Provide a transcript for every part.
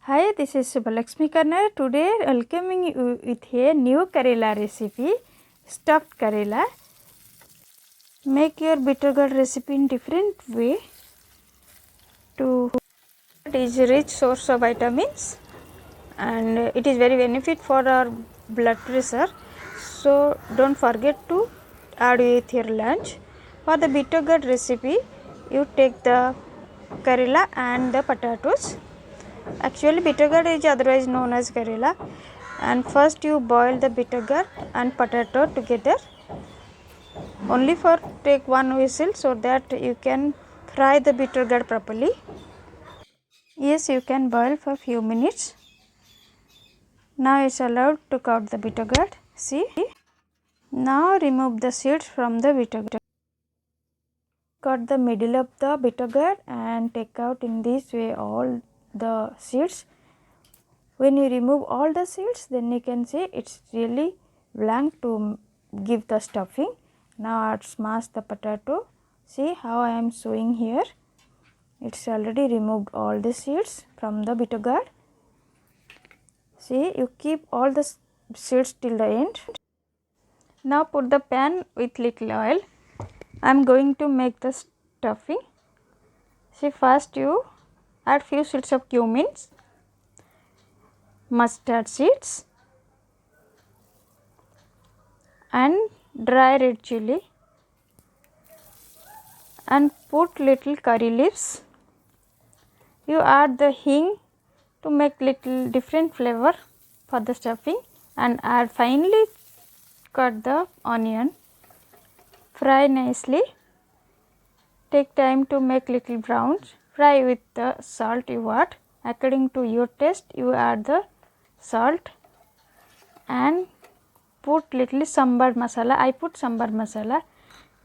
Hi, this is Subhalakshmi Karnar. Today welcoming you with a new Karela recipe, stuffed Karela. Make your bitter gourd recipe in different way. It is a rich source of vitamins and it is very benefit for our blood pressure. So don't forget to add with your lunch. For the bitter gourd recipe, you take the Karela and the potatoes. Actually, bitter gourd is otherwise known as Karela, and first you boil the bitter gourd and potato together. Only for take one whistle so that you can fry the bitter gourd properly. Yes, you can boil for few minutes. Now it's allowed to cut the bitter gourd. See. Now remove the seeds from the bitter gourd. Cut the middle of the bitter gourd and take out in this way all the seeds. When you remove all the seeds, then you can see it's really blank to give the stuffing. Now I smash the potato. See how I am showing here. It's already removed all the seeds from the bitter gourd. See, you keep all the seeds till the end. Now put the pan with little oil. I am going to make the stuffing. See, first you add few seeds of cumin, mustard seeds and dry red chili and put little curry leaves. You add the hing to make little different flavor for the stuffing and add finely cut the onion. Fry nicely. Take time to make little browns. Fry with the salt you add. According to your taste, you add the salt and put little sambar masala. I put sambar masala.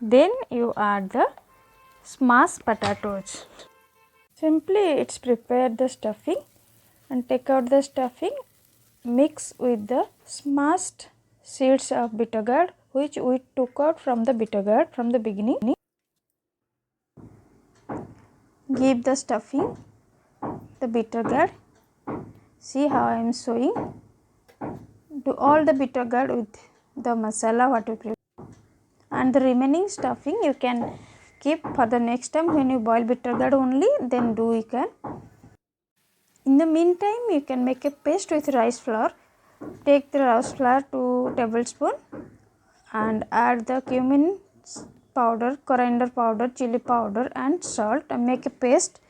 Then you add the smashed potatoes. Simply it's prepare the stuffing and take out the stuffing, mix with the smashed seeds of bitter gourd which we took out from the bitter gourd from the beginning. Give the stuffing the bitter gourd. See how I am showing. Do all the bitter gourd with the masala what we prepare, and the remaining stuffing you can keep for the next time when you boil bitter gourd only, then do you can. In the meantime, you can make a paste with rice flour. Take the rice flour 2 tablespoons and add the cumin powder, coriander powder, chili powder and salt and make a paste.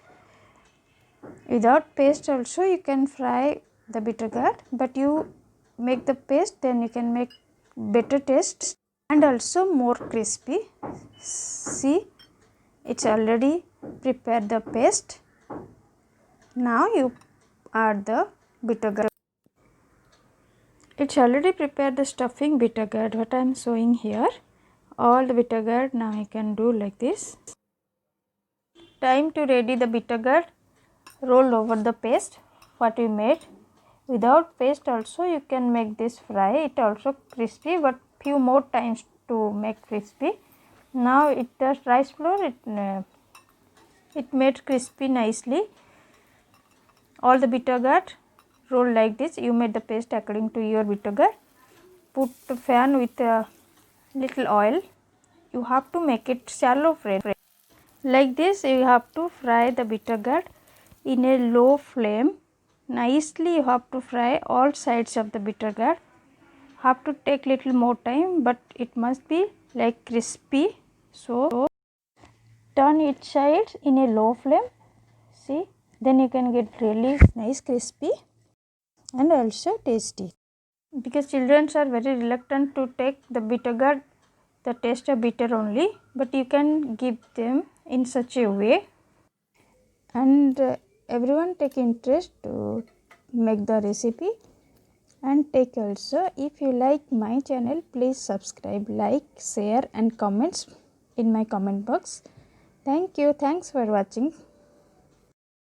Without paste also you can fry the bitter gourd, but you make the paste, then you can make better taste and also more crispy. See, it's already prepared the paste. Now you add the bitter gourd. It's already prepared the stuffing bitter gourd what I am showing here. All the bitter gourd now you can do like this. Time to ready the bitter gourd. Roll over the paste what we made. Without paste also you can make this fry. It also crispy, but few more times to make crispy. Now it the rice flour it made crispy nicely. All the bitter gourd roll like this. You made the paste according to your bitter gourd. Put the pan with a little oil. You have to make it shallow fry. Like this you have to fry the bitter gourd in a low flame. Nicely you have to fry all sides of the bitter gourd. Have to take little more time, but it must be like crispy. So turn each side in a low flame. See, then you can get really nice crispy and also tasty. Because children are very reluctant to take the bitter gourd, the taste of bitter only, but you can give them in such a way, and everyone take interest to make the recipe and take also. If you like my channel, please subscribe, like, share and comments in my comment box. Thank you. Thanks for watching.